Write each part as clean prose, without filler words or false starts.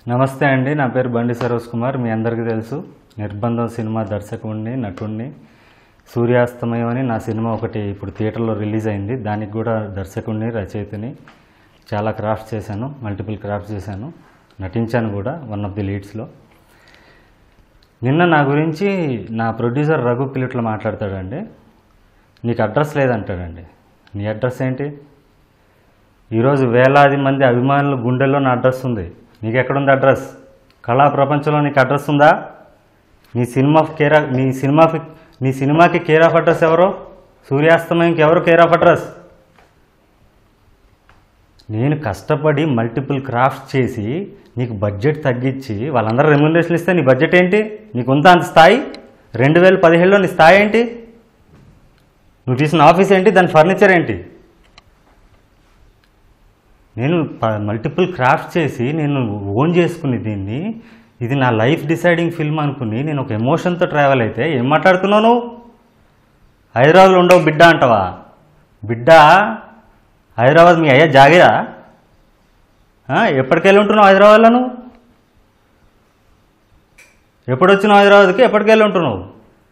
నమస్తే అండి, నా పేరు బండి సరోజ్ కుమార్. మీ అందరికీ తెలుసు, నిర్బంధం సినిమా దర్శకుడిని, నటుడిని. సూర్యాస్తమయం అని నా సినిమా ఒకటి ఇప్పుడు థియేటర్లో రిలీజ్ అయింది. దానికి కూడా దర్శకుడిని, రచయితని. చాలా క్రాఫ్ట్స్ చేశాను, మల్టిపుల్ క్రాఫ్ట్స్ చేశాను, నటించాను కూడా వన్ ఆఫ్ ది లీడ్స్లో. నిన్న నా గురించి నా ప్రొడ్యూసర్ రఘు పిలిట్లో మాట్లాడతాడండి. నీకు అడ్రస్ లేదంటాడండి. నీ అడ్రస్ ఏంటి? ఈరోజు వేలాది మంది అభిమానుల గుండెల్లో నా అడ్రస్ ఉంది. నీకెక్కడుంది అడ్రస్? కళా ప్రపంచంలో నీకు అడ్రస్ ఉందా? నీ సినిమాకి కేర్ ఆఫ్ అడ్రస్ ఎవరో? సూర్యాస్తమయంకి ఎవరు కేర్ ఆఫ్ అడ్రస్? నేను కష్టపడి మల్టిపుల్ క్రాఫ్ట్స్ చేసి నీకు బడ్జెట్ తగ్గించి వాళ్ళందరూ రెమ్యునరేషన్ ఇస్తే నీ బడ్జెట్ ఏంటి? నీకు ఉందా అంత స్థాయి? 2017లో నీ స్థాయి ఏంటి? నువ్వు తీసిన ఆఫీస్ ఏంటి? దాని ఫర్నిచర్ ఏంటి? నేను మల్టిపుల్ క్రాఫ్ట్స్ చేసి నేను ఓన్ చేసుకుని దీన్ని, ఇది నా లైఫ్ డిసైడింగ్ ఫిల్మ్ అనుకుని నేను ఒక ఎమోషన్తో ట్రావెల్ అయితే ఏం మాట్లాడుతున్నావు నువ్వు? హైదరాబాద్లో ఉండవు బిడ్డ అంటావా? బిడ్డ హైదరాబాద్ మీ అయ్యా జాగిరా? ఎప్పటికెళ్ళి ఉంటున్నావు హైదరాబాద్లో? నువ్వు ఎప్పుడు వచ్చినావు హైదరాబాద్కి? ఎప్పటికెళ్ళి ఉంటున్నావు?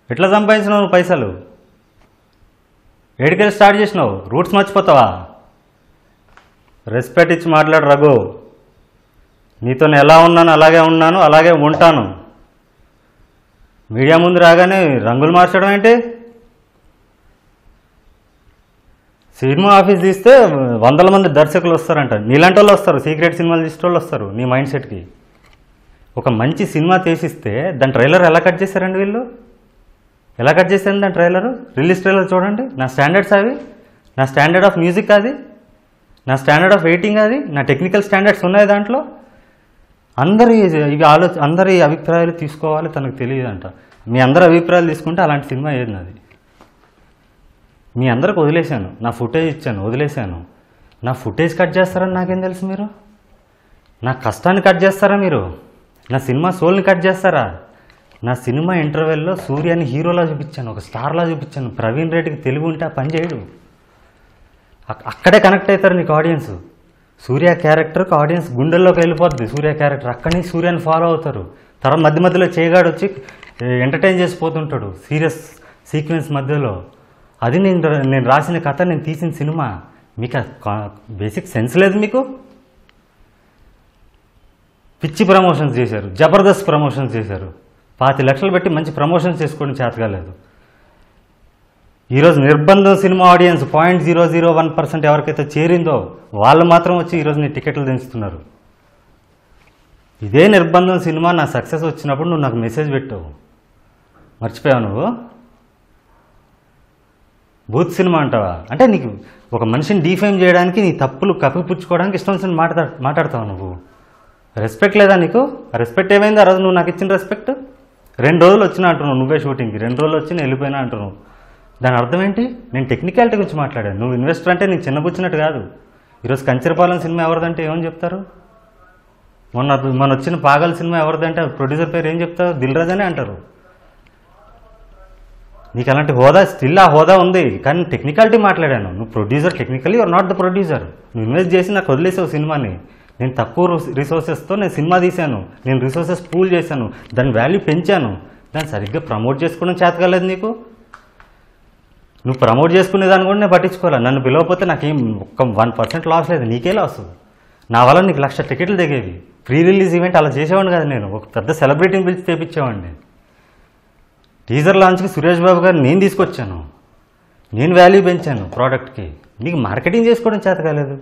ఎట్లా సంపాదించినావు నువ్వు పైసలు? ఏడికెళ్ళి స్టార్ట్ చేసినావు? రూట్స్ మర్చిపోతావా? రెస్పెక్ట్ ఇచ్చి మాట్లాడు రఘు. నీతో నేను ఎలా ఉన్నాను అలాగే ఉన్నాను, అలాగే ఉంటాను. మీడియా ముందు రాగానే రంగులు మార్చడం ఏంటి? సినిమా ఆఫీస్ తీస్తే 100 మంది దర్శకులు వస్తారంట. నీలాంటి వాళ్ళు వస్తారు, సీక్రెట్ సినిమాలు తీసే వాళ్ళు వస్తారు నీ మైండ్ సెట్కి. ఒక మంచి సినిమా తీసిస్తే దాని ట్రైలర్ ఎలా కట్ చేశారండి వీళ్ళు? ఎలా కట్ చేశారండి దాని ట్రైలరు? రిలీజ్ ట్రైలర్ చూడండి. నా స్టాండర్డ్స్ అవి, నా స్టాండర్డ్ ఆఫ్ మ్యూజిక్ అది, నా స్టాండర్డ్ ఆఫ్ ఎడిటింగ్ అది, నా టెక్నికల్ స్టాండర్డ్స్ ఉన్నాయి దాంట్లో. అందరి అభిప్రాయాలు తీసుకోవాలి, తనకు తెలియదంట. మీ అందరి అభిప్రాయాలు తీసుకుంటే అలాంటి సినిమా ఏది నాది? మీ అందరికి వదిలేశాను, నా ఫుటేజ్ ఇచ్చాను, వదిలేశాను. నా ఫుటేజ్ కట్ చేస్తారని నాకేం తెలుసు? మీరు నా కష్టాన్ని కట్ చేస్తారా? మీరు నా సినిమా సోల్ని కట్ చేస్తారా? నా సినిమా ఇంటర్వెల్లో సూర్యాని హీరోలా చూపించాను, ఒక స్టార్లా చూపించాను. ప్రవీణ్ రెడ్డికి తెలివి ఉంటే ఆ పని చేయడు. అక్కడే కనెక్ట్ అవుతారు నీకు ఆడియన్స్. సూర్య క్యారెక్టర్కి ఆడియన్స్ గుండెల్లోకి వెళ్ళిపోద్ది. సూర్య క్యారెక్టర్ అక్కడి నుంచి సూర్యాని ఫాలో అవుతారు. తర్వాత మధ్యలో చేయగాడు వచ్చి ఎంటర్టైన్ చేసిపోతుంటాడు సీరియస్ సీక్వెన్స్ మధ్యలో. అది నేను రాసిన కథ, నేను తీసిన సినిమా. మీకు బేసిక్ సెన్స్ లేదు మీకు. పిచ్చి ప్రమోషన్స్ చేశారు, జబర్దస్త్ ప్రమోషన్స్ చేశారు. 5 లక్షలు పెట్టి మంచి ప్రమోషన్స్ చేసుకోవడం చేతకాలేదు. ఈరోజు నిర్బంధం సినిమా ఆడియన్స్ 0.001% ఎవరికైతే చేరిందో వాళ్ళు మాత్రం వచ్చి ఈరోజు నీ టికెట్లు దించుతున్నారు. ఇదే నిర్బంధం సినిమా నా సక్సెస్ వచ్చినప్పుడు నువ్వు నాకు మెసేజ్ పెట్టావు, మర్చిపోయావు నువ్వు? బూత్ సినిమా అంటావా? అంటే నీకు ఒక మనిషిని డీఫేమ్ చేయడానికి, నీ తప్పులు కప్పిపుచ్చుకోవడానికి ఇష్టం వచ్చిన మాట్లాడతావు నువ్వు. రెస్పెక్ట్ లేదా నీకు? రెస్పెక్ట్ ఏమైంది ఆ రోజు నువ్వు నాకు ఇచ్చిన రెస్పెక్ట్? 2 రోజులు వచ్చినా అంటున్నావు నువ్వే షూటింగ్కి, 2 రోజులు వచ్చి నేను వెళ్ళిపోయినా అంటున్నావు. దాని అర్థం ఏంటి? నేను టెక్నికాలిటీ గురించి మాట్లాడాను. నువ్వు ఇన్వెస్టర్ అంటే నీకు చిన్నపుచ్చినట్టు కాదు. ఈరోజు కంచరపాలెం సినిమా ఎవరిదంటే ఏమని చెప్తారు? మొన్న వచ్చిన పాగల్ సినిమా ఎవరిదంటే ప్రొడ్యూసర్ పేరు ఏం చెప్తారు? దిల్ రాజు అనే అంటారు. నీకు అలాంటి హోదా, స్టిల్ ఆ హోదా ఉంది, కానీ టెక్నికాలిటీ మాట్లాడాను. నువ్వు producer, technically are not the producer. నువ్వు ఇన్వెస్ట్ చేసి నాకు వదిలేసావు సినిమాని. నేను తక్కువ రిసోర్సెస్తో నేను సినిమా తీశాను, నేను రిసోర్సెస్ పూల్ చేశాను, దాని వాల్యూ పెంచాను. దాన్ని సరిగ్గా ప్రమోట్ చేసుకోవడం చేతకాలేదు నీకు. నువ్వు ప్రమోట్ చేసుకునేదాన్ని కూడా నేను పట్టించుకోవాలి. నన్ను పిలవకపోతే నాకేం ఒక్క 1% లాస్ లేదు, నీకే లాస్. నా వల్ల నీకు 1,00,000 టికెట్లు దిగేవి. ప్రీ రిలీజ్ ఈవెంట్ అలా చేసేవాడిని కదా నేను. ఒక పెద్ద సెలబ్రిటీని పిలిచి తెప్పించేవాడిని. టీజర్ లాంచ్కి సురేష్ బాబు గారు నేను తీసుకొచ్చాను, నేను వాల్యూ పెంచాను ప్రోడక్ట్కి. నీకు మార్కెటింగ్ చేసుకోవడం చేత కాలేదు.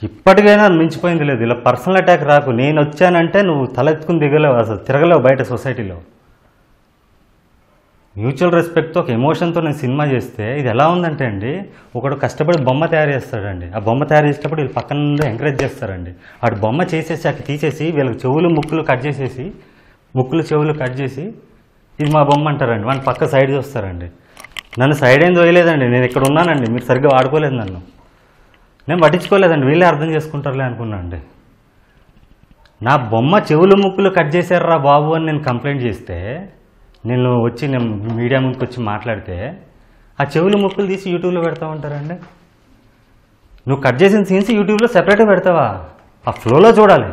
ఇప్పటికైనా మించిపోయింది లేదు. ఇలా పర్సనల్ అటాక్ రాకు. నేను వచ్చానంటే నువ్వు తలెత్తుకుని దిగలేవు, అసలు తిరగలేవు బయట సొసైటీలో. మ్యూచువల్ రెస్పెక్ట్తో, ఒక ఎమోషన్తో నేను సినిమా చేస్తే ఇది ఎలా ఉందంటే అండి, ఒకడు కష్టపడి బొమ్మ తయారు చేస్తాడండి. ఆ బొమ్మ తయారు చేసేటప్పుడు వీళ్ళు పక్కన నుండి ఎంకరేజ్ చేస్తారండి. వాడు బొమ్మ చేసేసి అక్కడ తీసేసి వీళ్ళకి చెవులు ముక్కులు కట్ చేసేసి, ముక్కులు చెవులు కట్ చేసి ఇది మా బొమ్మ అంటారండి. వాడిని పక్క సైడ్ చూస్తారండి. నన్ను సైడ్ ఏం తోయలేదండి, నేను ఇక్కడ ఉన్నానండి, మీరు సరిగ్గా వాడుకోలేదు నన్ను. నేను పట్టించుకోలేదండి, వీళ్ళే అర్థం చేసుకుంటారులే అనుకున్నా అండి. నా బొమ్మ చెవులు ముక్కులు కట్ చేశారా బాబు అని నేను కంప్లైంట్ చేస్తే, నేను మీడియా ముందుకు వచ్చి మాట్లాడితే ఆ చెవులు ముక్కులు తీసి యూట్యూబ్లో పెడతా ఉంటారండి. నువ్వు కట్ చేసిన సీన్స్ యూట్యూబ్లో సెపరేట్గా పెడతావా? ఆ ఫ్లోలో చూడాలి.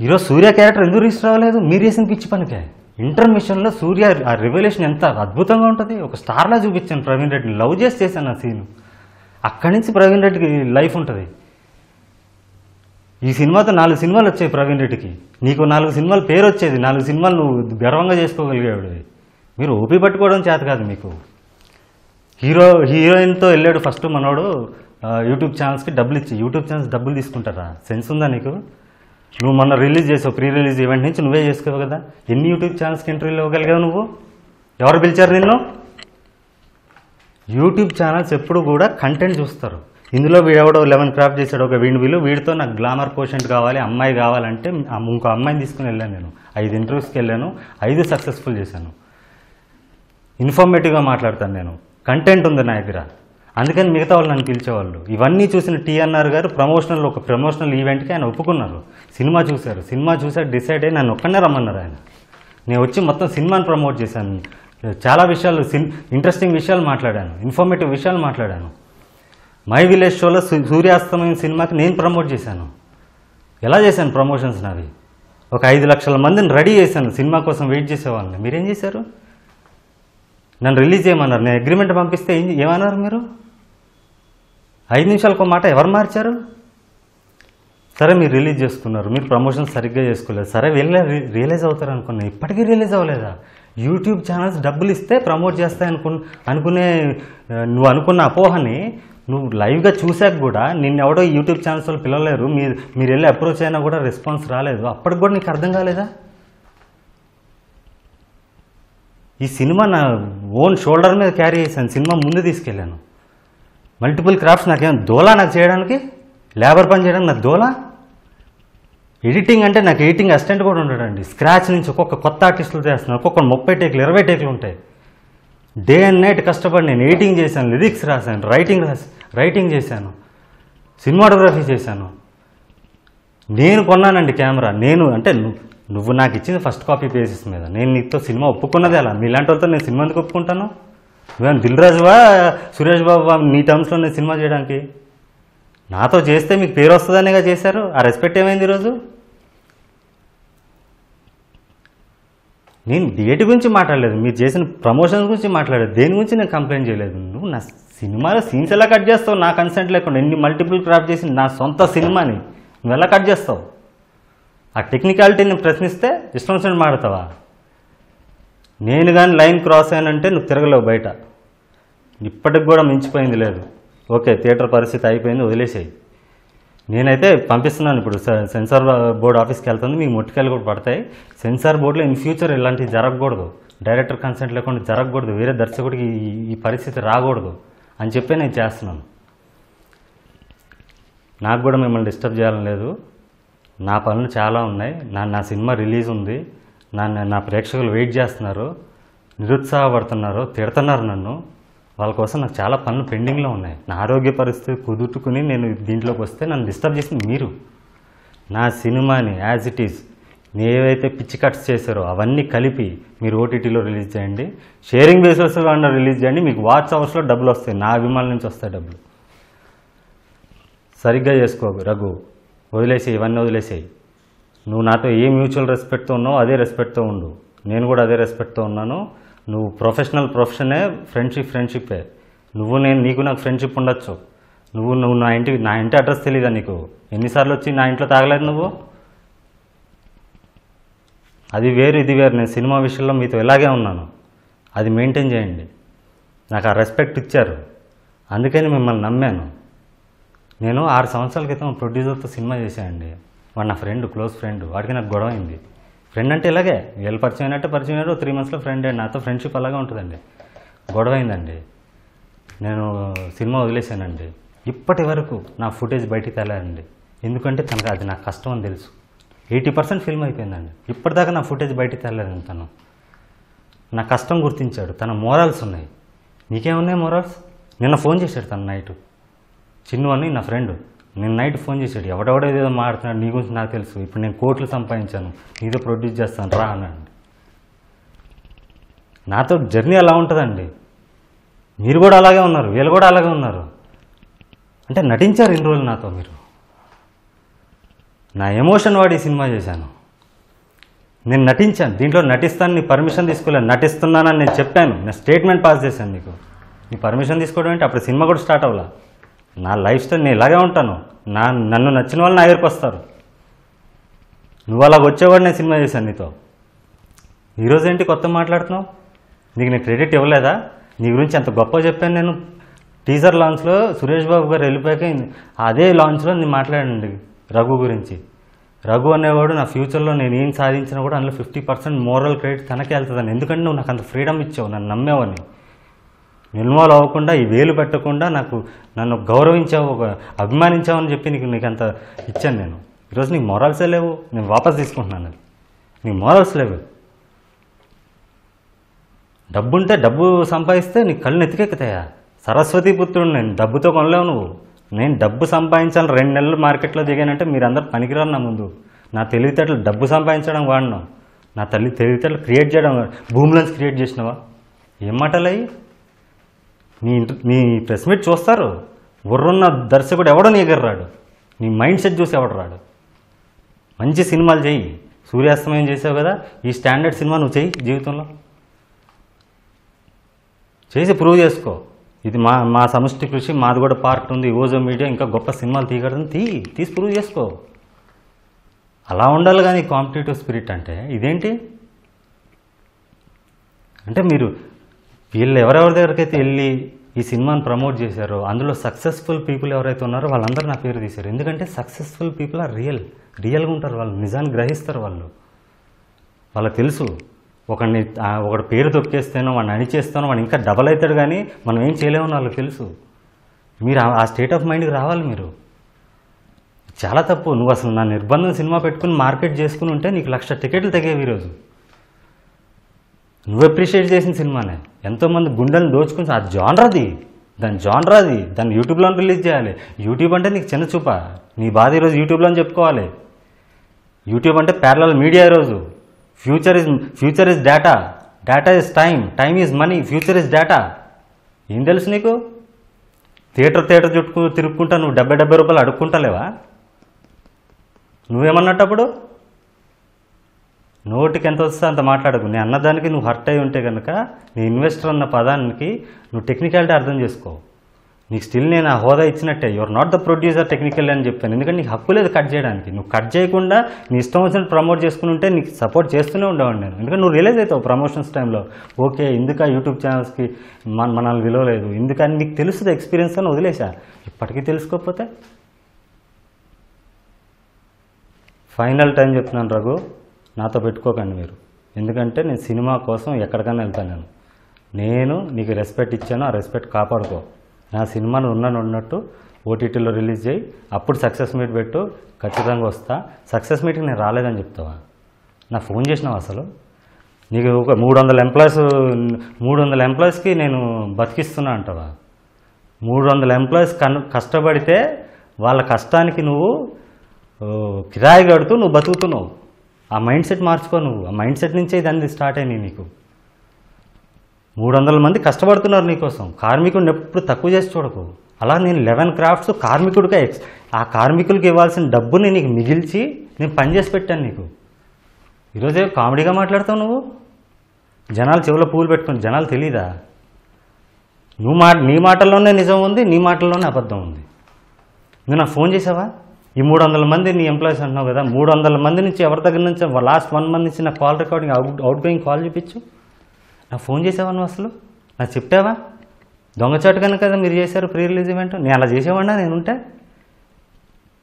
ఈరోజు సూర్య క్యారెక్టర్ ఎందుకు రిజిస్టర్ అవ్వలేదు? మీరు చేసిన పిచ్చి పనికే. ఇంటర్మిషన్లో సూర్య ఆ రివల్యూషన్ ఎంత అద్భుతంగా ఉంటుంది. ఒక స్టార్లా చూపించాను ప్రవీణ్ రెడ్డిని, లవ్ చేశాను ఆ సీను. అక్కడి నుంచి ప్రవీణ్ రెడ్డికి లైఫ్ ఉంటుంది. ఈ సినిమాతో 4 సినిమాలు వచ్చాయి ప్రవీణ్ రెడ్డికి. నీకు 4 సినిమాలు పేరు వచ్చేది, 4 సినిమాలు నువ్వు గర్వంగా చేసుకోగలిగాడు. మీరు ఓపి పట్టుకోవడం చేత కాదు మీకు. హీరోయిన్తో వెళ్ళాడు ఫస్ట్ మనోడు యూట్యూబ్ ఛానల్స్కి డబ్బులు ఇచ్చి. యూట్యూబ్ ఛానల్స్ డబ్బులు తీసుకుంటారా? సెన్స్ ఉందా నీకు? నువ్వు మొన్న రిలీజ్ చేసావు, ప్రీ రిలీజ్ ఈవెంట్ నుంచి నువ్వే చేసుకోవు కదా. ఎన్ని యూట్యూబ్ ఛానల్స్కి ఇంటర్వ్యూలు ఇవ్వగలిగావు నువ్వు? ఎవరు పిలిచారు నిన్ను? యూట్యూబ్ ఛానల్స్ ఎప్పుడు కూడా కంటెంట్ చూస్తారు. ఇందులో వీడెవడో 11 క్రాఫ్ట్ చేశాడు, ఒక వీడితో నాకు గ్లామర్ కోషెంట్ కావాలి, అమ్మాయి కావాలంటే ఇంకో అమ్మాయిని తీసుకుని వెళ్ళాను. నేను 5 ఇంటర్వ్యూస్కి వెళ్ళాను, 5 సక్సెస్ఫుల్ చేశాను. ఇన్ఫర్మేటివ్గా మాట్లాడతాను నేను, కంటెంట్ ఉంది నా దగ్గర. అందుకని మిగతా వాళ్ళు నన్ను పిలిచేవాళ్ళు. ఇవన్నీ చూసిన టీఎన్ఆర్ గారు ఒక ప్రమోషనల్ ఈవెంట్కి ఆయన ఒప్పుకున్నారు. సినిమా చూశారు, డిసైడ్ అయ్యి నన్ను ఒక్కనే రమ్మన్నారు ఆయన. నేను వచ్చి మొత్తం సినిమాని ప్రమోట్ చేశాను. చాలా విషయాలు, ఇంట్రెస్టింగ్ విషయాలు మాట్లాడాను, ఇన్ఫర్మేటివ్ విషయాలు మాట్లాడాను. మై విలేజ్ షోలో సూర్యాస్తమయం సినిమాకి నేను ప్రమోట్ చేశాను. ఎలా చేశాను ప్రమోషన్స్ నావి? ఒక 5 లక్షల మందిని రెడీ చేశాను సినిమా కోసం వెయిట్ చేసేవాళ్ళని. మీరేం చేశారు? నన్ను రిలీజ్ చేయమన్నారు. నేను అగ్రిమెంట్ పంపిస్తే ఏమన్నారు మీరు? 5 నిమిషాలకు మాట ఎవరు మార్చారు? సరే మీరు రిలీజ్ చేసుకున్నారు, మీరు ప్రమోషన్స్ సరిగ్గా చేసుకోలేదు, సరే రియలైజ్ అవుతారు అనుకున్నా. ఇప్పటికీ రియలైజ్ అవ్వలేదా? యూట్యూబ్ ఛానల్స్ డబ్బులు ఇస్తే ప్రమోట్ చేస్తాయి నువ్వు అనుకున్న అపోహని నువ్వు లైవ్గా చూశాక కూడా నిన్నెవడో యూట్యూబ్ ఛానల్స్ వాళ్ళు పిలవలేరు, మీరు వెళ్ళి అప్రోచ్ అయినా కూడా రెస్పాన్స్ రాలేదు. అప్పటికి కూడా నీకు అర్థం కాలేదా? ఈ సినిమా నా ఓన్ షోల్డర్ మీద క్యారీ చేశాను, సినిమా ముందు తీసుకెళ్ళాను. మల్టిపుల్ క్రాఫ్ట్స్ నాకేం దోలా నాకు చేయడానికి, లేబర్ పని చేయడానికి నాకు దోలా. ఎడిటింగ్ అంటే నాకు ఎడిటింగ్ అసిస్టెంట్ కూడా ఉంటాడండి. స్క్రాచ్ నుంచి ఒక్కొక్క కొత్త ఆర్టిస్టులు చేస్తున్నారు, ఒక్కొక్క 30 టేకులు 20 టేకులు ఉంటాయి. డే అండ్ నైట్ కష్టపడి నేను ఎడిటింగ్ చేశాను, లిరిక్స్ రాశాను, రైటింగ్ చేశాను, సినిమాటోగ్రఫీ చేశాను. నేను కొన్నానండి కెమెరా. నువ్వు నాకు ఇచ్చింది ఫస్ట్ కాపీ బేసిస్ మీద. నేను నీతో సినిమా ఒప్పుకున్నది అలా. మీలాంటి వాళ్ళతో నేను సినిమా ఎందుకు ఒప్పుకుంటాను? నువ్వేమో దిల్ రాజువా, సురేష్ బాబు నీ టర్మ్స్లో నేను సినిమా చేయడానికి? నాతో చేస్తే మీకు పేరు వస్తుందనేగా చేశారు. ఆ రెస్పెక్ట్ ఏమైంది ఈరోజు? నేను డేట్ గురించి మాట్లాడలేదు, మీరు చేసిన ప్రమోషన్స్ గురించి మాట్లాడలేదు, దేని గురించి నేను కంప్లైంట్ చేయలేదు. నువ్వు నా సినిమాలో సీన్స్ ఎలా కట్ చేస్తావు నా కన్సెంట్ లేకుండా? ఎన్ని మల్టిపుల్ క్రాఫ్ట్ చేసి నా సొంత సినిమాని నువ్వు ఎలా కట్ చేస్తావు? ఆ టెక్నికాలిటీని ప్రశ్నిస్తే ఇష్టం వచ్చినట్టు మాడతావా? నేను కానీ లైన్ క్రాస్ అయ్యానంటే నువ్వు తిరగలేవు బయట. ఇప్పటికి కూడా మించిపోయింది లేదు. ఓకే, థియేటర్ పరిస్థితి అయిపోయింది, వదిలేసేయి. నేనైతే పంపిస్తున్నాను. ఇప్పుడు సెన్సార్ బోర్డు ఆఫీస్కి వెళ్తుంది, మీకు ముట్టుకెళ్ళి కూడా పడతాయి. సెన్సార్ బోర్డులో ఇన్ ఫ్యూచర్ ఇలాంటివి జరగకూడదు, డైరెక్టర్ కన్సెంట్ లేకుండా జరగకూడదు, వేరే దర్శకుడికి ఈ పరిస్థితి రాకూడదు అని చెప్పి నేను చేస్తున్నాను. నాకు కూడా మిమ్మల్ని డిస్టర్బ్ చేయాలని లేదు. నా పనులు చాలా ఉన్నాయి. నా సినిమా రిలీజ్ ఉంది. నా ప్రేక్షకులు వెయిట్ చేస్తున్నారు, నిరుత్సాహపడుతున్నారు, తిడుతున్నారు నన్ను. వాళ్ళ కోసం నాకు చాలా పనులు పెండింగ్లో ఉన్నాయి. నా ఆరోగ్య పరిస్థితి కుదుర్చుకుని నేను దీంట్లోకి వస్తే నన్ను డిస్టర్బ్ చేసింది మీరు. నా సినిమాని యాజ్ ఇట్ ఈజ్ ఏవైతే పిచ్చి కట్స్ చేశారో అవన్నీ కలిపి మీరు ఓటీటీలో రిలీజ్ చేయండి, షేరింగ్ బేసిస్లో రిలీజ్ చేయండి. మీకు వాచ్ అవర్స్లో డబ్బులు వస్తాయి, నా అభిమానుల నుంచి వస్తాయి డబ్బులు. సరిగ్గా చేసుకో రఘు, వదిలేసేయి, ఇవన్నీ వదిలేసేయి. నువ్వు నాతో ఏ మ్యూచువల్ రెస్పెక్ట్తో ఉన్నావో అదే రెస్పెక్ట్తో ఉండు, నేను కూడా అదే రెస్పెక్ట్తో ఉన్నాను. నువ్వు ప్రొఫెషనే, ఫ్రెండ్షిప్పే. నీకు నాకు ఫ్రెండ్షిప్ ఉండొచ్చు. నువ్వు నా ఇంటి అడ్రస్ తెలీదా నీకు? ఎన్నిసార్లు వచ్చి నా ఇంట్లో తాగలేదు నువ్వు? అది వేరు, ఇది వేరు. నేను సినిమా విషయంలో మీతో ఇలాగే ఉన్నాను, అది మెయింటైన్ చేయండి. నాకు ఆ రెస్పెక్ట్ ఇచ్చారు, అందుకని మిమ్మల్ని నమ్మాను. నేను 6 సంవత్సరాల క్రితం ప్రొడ్యూసర్తో సినిమా చేశానండి. వాడు నా ఫ్రెండ్, క్లోజ్ ఫ్రెండ్. వాడికి నాకు గొడవ అయింది. ఫ్రెండ్ అంటే ఇలాగే, వీళ్ళు పరిచయం అయినట్టే 3 మంత్స్లో ఫ్రెండ్ అండి. నాతో ఫ్రెండ్షిప్ అలాగే ఉంటుందండి. గొడవ అయిందండి, నేను సినిమా వదిలేశానండి. ఇప్పటి వరకు నా ఫుటేజ్ బయటికి తేలారండి, ఎందుకంటే తనకు అది నాకు కష్టం అని తెలుసు. 80% ఫిల్మ్ అయిపోయిందండి, ఇప్పటిదాకా నా ఫుటేజ్ బయటికి తేలారండి. తను నా కష్టం గుర్తించాడు, తన మోరల్స్ ఉన్నాయి. నీకేమున్నాయి మోరల్స్? నిన్న ఫోన్ చేశాడు తను నైట్, చిన్ను అని నా ఫ్రెండ్. నేను నైట్ ఫోన్ చేశాడు, ఎవడెవడో ఏదో మాడుతున్నాడు, నీ గురించి నాకు తెలుసు, ఇప్పుడు నేను కోట్లు సంపాదించాను, నీతో ప్రొడ్యూస్ చేస్తాను రా అన్నాడు. నాతో జర్నీ అలా ఉంటుందండి. మీరు కూడా అలాగే ఉన్నారు, వీళ్ళు కూడా అలాగే ఉన్నారు. అంటే నటించారు ఇన్ని రోజులు నాతో మీరు. నా ఎమోషన్ వాడి సినిమా చేశాను, నేను నటించాను. దీంట్లో నటిస్తాను నీ పర్మిషన్ తీసుకోలేదు, నటిస్తున్నానని నేను చెప్పాను, నేను స్టేట్మెంట్ పాస్ చేశాను నీకు. నీ పర్మిషన్ తీసుకోవడం ఏంటి? అప్పుడు సినిమా కూడా స్టార్ట్ అవ్వాల. నా లైఫ్ స్టైల్ నేను ఇలాగే ఉంటాను, నన్ను నచ్చిన వాళ్ళు నా దగ్గరికి వస్తారు. నువ్వు అలాగ వచ్చేవాడు నేను సినిమా చేశాను నీతో. ఈరోజు ఏంటి కొత్త మాట్లాడుతున్నావు? నీకు నేను క్రెడిట్ ఇవ్వలేదా? నీ గురించి ఎంత గొప్ప చెప్పాను నేను. టీజర్ లాంచ్లో సురేష్ బాబు గారు వెళ్ళిపోయాక అదే లాంచ్లో నేను మాట్లాడండి రఘు గురించి. రఘు అనేవాడు నా ఫ్యూచర్లో నేను ఏం సాధించినా కూడా అందులో 50% మోరల్ క్రెడిట్ తనకే వెళ్తుందని. ఎందుకంటే నువ్వు నాకు అంత ఫ్రీడమ్ ఇచ్చావు, నన్ను నమ్మేవని. ఇన్వాల్వ్ అవ్వకుండా, ఈ వేలు పెట్టకుండా నన్ను గౌరవించావు, అభిమానించావని చెప్పి నీకు అంత ఇచ్చాను నేను. ఈరోజు నీకు మోరల్సే లేవు, నేను వాపస్ తీసుకుంటున్నాను. నీకు మోరల్స్ లేవు. డబ్బుంటే డబ్బు సంపాదిస్తే నీకు కళ్ళు నెత్తికెక్కుతాయా? సరస్వతి పుత్రుడు నేను, డబ్బుతో కొనలేవు నువ్వు. నేను డబ్బు సంపాదించాలని 2 నెలలు మార్కెట్లో దిగానంటే మీరందరూ పనికిరారు నా ముందు. నా తెలివితేటలు డబ్బు సంపాదించడం వాడినావు, నా తెలివితేటలు క్రియేట్ చేయడం, భూమిలోంచి క్రియేట్ చేసినావా? ఏం మాటలు అయ్యి? నీ ప్రెస్ మీట్ చూస్తారు, బుర్రున్న దర్శకుడు ఎవడో నీ దగ్గర రాడు, నీ మైండ్ సెట్ చూసి ఎవడు రాడు. మంచి సినిమాలు చెయ్యి. సూర్యాస్తమయం చేసావు కదా, ఈ స్టాండర్డ్ సినిమా నువ్వు చెయ్యి జీవితంలో. చేసి ప్రూవ్ చేసుకో. ఇది మా సమిష్టి కృషి, మాది కూడా పార్ట్ ఉంది. ఓజో మీడియా ఇంకా గొప్ప సినిమాలు తీయగలదని తీసి ప్రూవ్ చేసుకో. అలా ఉండాలి కానీ కాంపిటేటివ్ స్పిరిట్ అంటే ఇదేంటి? అంటే మీరు వీళ్ళు ఎవరెవరి దగ్గరికైతే వెళ్ళి ఈ సినిమాని ప్రమోట్ చేశారో అందులో సక్సెస్ఫుల్ పీపుల్ ఎవరైతే ఉన్నారో వాళ్ళందరూ నా పేరు తీశారు. ఎందుకంటే సక్సెస్ఫుల్ పీపుల్ ఆర్ రియల్గా ఉంటారు. వాళ్ళు నిజాన్ని గ్రహిస్తారు. వాళ్ళకి తెలుసు ఒకటి పేరు తొక్కేస్తానో, వాడిని అణిచేస్తానో, వాడు ఇంకా డబల్ అవుతాడు, కానీ మనం ఏం చేయలేమని వాళ్ళకి తెలుసు. మీరు ఆ స్టేట్ ఆఫ్ మైండ్కి రావాలి. మీరు చాలా తప్పు. నువ్వు అసలు నా నిర్బంధం సినిమా పెట్టుకుని మార్కెట్ చేసుకుని ఉంటే నీకు 1,00,000 టికెట్లు తెగేవి ఈరోజు. నువ్వు అప్రిషియేట్ చేసిన సినిమానే ఎంతోమంది గుండెలను దోచుకుని, అది జానరాది, దాన్ని యూట్యూబ్లో రిలీజ్ చేయాలి. యూట్యూబ్ అంటే నీకు చిన్న చూప. నీ బాధ ఈరోజు యూట్యూబ్లో చెప్పుకోవాలి. యూట్యూబ్ అంటే ప్యారలల్ మీడియా. ఈరోజు future is data is time is money, future is data. ఏం తెలుసు నీకు? థియేటర్ చుట్టూ తిరుక్కుంటా నువ్వు 70 రూపాయలు అడుక్కుంటలేవా? నువ్వేమన్నట్టప్పుడు నోటికి ఎంత వస్తే అంత మాట్లాడకు. నేను అన్నదానికి నువ్వు హర్ట్ అయి ఉంటే కనుక నీ ఇన్వెస్టర్ అన్న పదానికి నువ్వు టెక్నికాలిటీ అర్థం చేసుకో. నీకు స్టిల్ నేను ఆ హోదా ఇచ్చినట్టే. Your not the producer technical అని చెప్పాను. ఎందుకంటే నీకు హక్కు లేదు కట్ చేయడానికి. నువ్వు కట్ చేయకుండా నీ ఇష్టం వచ్చినట్టు ప్రమోట్ చేసుకుని ఉంటే నీకు సపోర్ట్ చేస్తూనే ఉండేవాడిని నేను. ఎందుకంటే నువ్వు రియలైజ్ అవుతావు ప్రమోషన్స్ టైంలో, ఓకే ఎందుకు యూట్యూబ్ ఛానల్స్కి మనల్ని విలువలేదు, ఎందుకని నీకు తెలుస్తుంది. ఎక్స్పీరియన్స్ అని వదిలేసా. ఇప్పటికీ తెలుసుకోకపోతే ఫైనల్ టైం చెప్తున్నాను రఘు, నాతో పెట్టుకోకండి మీరు. ఎందుకంటే నేను సినిమా కోసం ఎక్కడికైనా వెళ్తాను. నేను నీకు రెస్పెక్ట్ ఇచ్చాను, ఆ రెస్పెక్ట్ కాపాడుకో. నా సినిమాను ఉన్నట్టు ఓటీటీలో రిలీజ్ చేయి, అప్పుడు సక్సెస్ మీట్ పెట్టు, ఖచ్చితంగా వస్తా. సక్సెస్ మీట్కి నేను రాలేదని చెప్తావా? నా ఫోన్ చేసినావు అసలు? నీకు ఒక 300 ఎంప్లాయీస్కి నేను బతికిస్తున్నా అంటావా? 300 ఎంప్లాయీస్ కష్టపడితే వాళ్ళ కష్టానికి నువ్వు కిరాయి కడుతూ నువ్వు బతుకుతున్నావు. ఆ మైండ్ సెట్ మార్చుకో. నువ్వు ఆ మైండ్ సెట్ నుంచే ఇదన్నీ స్టార్ట్ అయినాయి. నీకు 300 మంది కష్టపడుతున్నారు నీకోసం. కార్మికుడిని ఎప్పుడు తక్కువ చేసి చూడకు. అలా నేను 11 క్రాఫ్ట్స్ కార్మికుడిగా ఆ కార్మికులకి ఇవ్వాల్సిన డబ్బుని నీకు మిగిల్చి నేను పనిచేసి పెట్టాను నీకు. ఈరోజే కామెడీగా మాట్లాడతావు నువ్వు. జనాలు చెవులో పూలు పెట్టుకుని జనాలు తెలీదా? నీ మాటల్లోనే నిజం ఉంది, నీ మాటల్లోనే అబద్ధం ఉంది. నువ్వు నాకు ఫోన్ చేసావా? ఈ 300 మంది నీ ఎంప్లాయీస్ అంటున్నావు కదా, 300 మంది నుంచి ఎవరి దగ్గర నుంచి లాస్ట్ 1 మంత్ నుంచి నా call recording out going call చూపించు. నాకు ఫోన్ చేసావా నువ్వు? అసలు నాకు చెప్పావా? దొంగచాటుగానే కదా మీరు చేశారు ప్రీ రిలీజ్ ఈవెంట్. నేను అలా చేసేవాడినా నేనుంటే?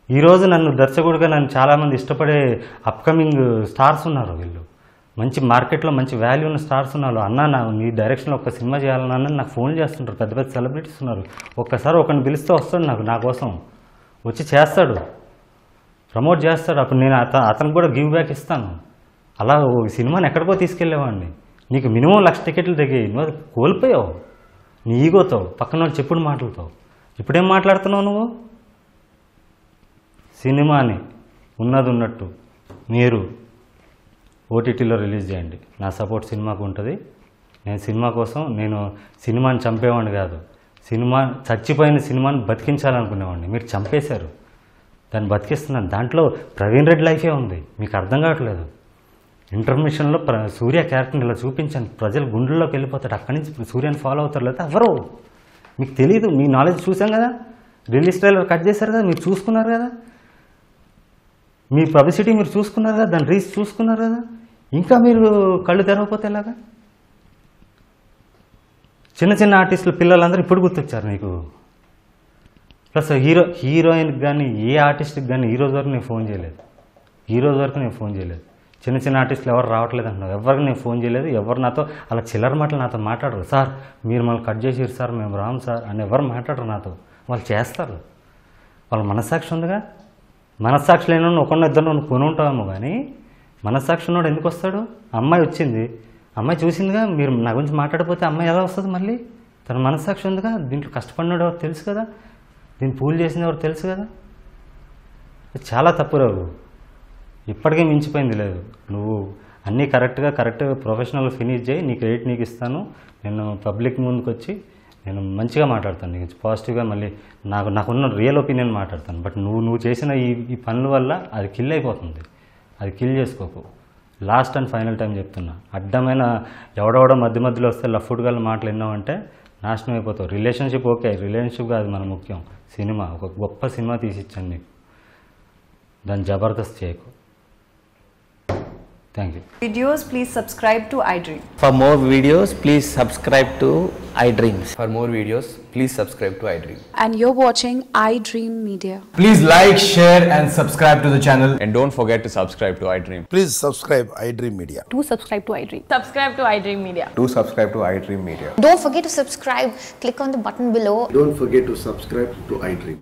ఈరోజు నన్ను దర్శకుడిగా నన్ను చాలామంది ఇష్టపడే అప్కమింగ్ స్టార్స్ ఉన్నారు. వీళ్ళు మంచి మార్కెట్లో మంచి వాల్యూ ఉన్న స్టార్స్ ఉన్నారు. అన్న నీ డైరెక్షన్లో ఒక సినిమా చేయాలన్నా నాకు ఫోన్ చేస్తుంటారు. పెద్ద పెద్ద సెలబ్రిటీస్ ఉన్నారు. ఒక్కసారి ఒకరిని పిలిస్తే వస్తాడు నా కోసం వచ్చి చేస్తాడు, ప్రమోట్ చేస్తాడు. అప్పుడు నేను అతనికి కూడా గివ్ బ్యాక్ ఇస్తాను. అలా సినిమాని ఎక్కడికో తీసుకెళ్ళేవాడిని. నీకు మినిమం 1,00,000 టికెట్లు దిగాయి. నువ్వు కోల్పోయావు నీ ఈగోతో, పక్కన వాళ్ళు చెప్పుడు మాటలతో. ఇప్పుడేం మాట్లాడుతున్నావు నువ్వు? సినిమాని ఉన్నట్టు మీరు ఓటీటీలో రిలీజ్ చేయండి. నా సపోర్ట్ సినిమాకు ఉంటుంది. నేను సినిమా కోసం నేను సినిమాని చంపేవాడిని కాదు, చచ్చిపోయిన సినిమాని బతికించాలనుకునేవాడిని. మీరు చంపేశారు, దాన్ని బతికిస్తున్నాను. దాంట్లో ప్రవీణ్ రెడ్డి లైఫే ఉంది, మీకు అర్థం కావట్లేదు. ఇంటర్మిషన్లో సూర్య క్యారెక్టర్ని ఇలా చూపించాను, ప్రజలు గుండెల్లోకి వెళ్ళిపోతాడు, అక్కడి నుంచి సూర్యని ఫాలో అవుతారు. లేదా ఎవరు మీకు తెలియదు, మీ నాలెడ్జ్ చూసాం కదా, రిలీజ్ ట్రైలర్ కట్ చేశారు కదా, మీరు చూసుకున్నారు కదా, మీ పబ్లిసిటీ మీరు చూసుకున్నారు కదా, దాని రీచ్ చూసుకున్నారు కదా, ఇంకా మీరు కళ్ళు తెరవకపోతే ఎలాగా? చిన్న చిన్న ఆర్టిస్టులు పిల్లలందరూ ఇప్పుడు గుర్తొచ్చారు నీకు. ప్లస్ హీరోయిన్కి కానీ ఏ ఆర్టిస్ట్కి కానీ ఈ రోజు వరకు నేను ఫోన్ చేయలేదు, ఈ రోజు వరకు నేను ఫోన్ చేయలేదు. చిన్న చిన్న ఆర్టిస్టులు ఎవరు రావట్లేదు అంటున్నారు, ఎవరికి నేను ఫోన్ చేయలేదు. ఎవరు నాతో అలా చిల్లర మాటలు నాతో మాట్లాడరు. సార్ మీరు మళ్ళీ కట్ చేసిరు సార్, మేము రాము సార్ అని ఎవరు మాట్లాడరు నాతో. వాళ్ళు చేస్తారు, వాళ్ళ మనస్సాక్షి ఉందిగా. మనస్సాక్షి లేని ఒకరిని ఇద్దరు కొని ఉంటామేమో, కానీ మనస్సాక్షి ఉన్నాడు ఎందుకు వస్తాడు? అమ్మాయి వచ్చింది, అమ్మాయి చూసిందిగా, మీరు నా గురించి మాట్లాడకపోతే అమ్మాయి ఎలా వస్తుంది మళ్ళీ? తన మనస్సాక్షి ఉందిగా. దీంట్లో కష్టపడినాడు ఎవరు తెలుసు కదా, దీన్ని పూలు చేసింది ఎవరు తెలుసు కదా. చాలా తప్పు రావు, ఇప్పటికే మించిపోయింది లేదు. నువ్వు అన్నీ కరెక్ట్గా ప్రొఫెషనల్ ఫినిష్ చేయి, నీ క్రెడిట్ నీకు ఇస్తాను. నేను పబ్లిక్ ముందుకు వచ్చి నేను మంచిగా మాట్లాడతాను, నీకు పాజిటివ్గా మళ్ళీ నాకున్న రియల్ ఒపీనియన్ మాట్లాడతాను. బట్ నువ్వు చేసిన ఈ పనుల వల్ల అది కిల్ అయిపోతుంది, అది కిల్ చేసుకోకు. లాస్ట్ అండ్ ఫైనల్ టైం చెప్తున్నా, అడ్డమైన ఎవడెవడో మధ్యలో వస్తే లఫ్ఫుడ్గా మాటలు విన్నావంటే నాశనం అయిపోతావు. రిలేషన్షిప్ ఓకే, రిలేషన్షిప్ కాదు మన ముఖ్యం. సినిమా ఒక గొప్ప సినిమా తీసిచ్చాను నీకు, దాన్ని జబర్దస్త్ చేయకు. Thank you. Videos, please subscribe to iDream. For more videos, please subscribe to iDreams. For more videos, please subscribe to iDream. And you're watching iDream Media. Please like, share and subscribe to the channel. And don't forget to subscribe to iDream. Please subscribe iDream Media. Do subscribe to iDream. Subscribe to iDream Media. Do subscribe to iDream Media. Don't forget to subscribe. Click on the button below. Don't forget to subscribe to iDream.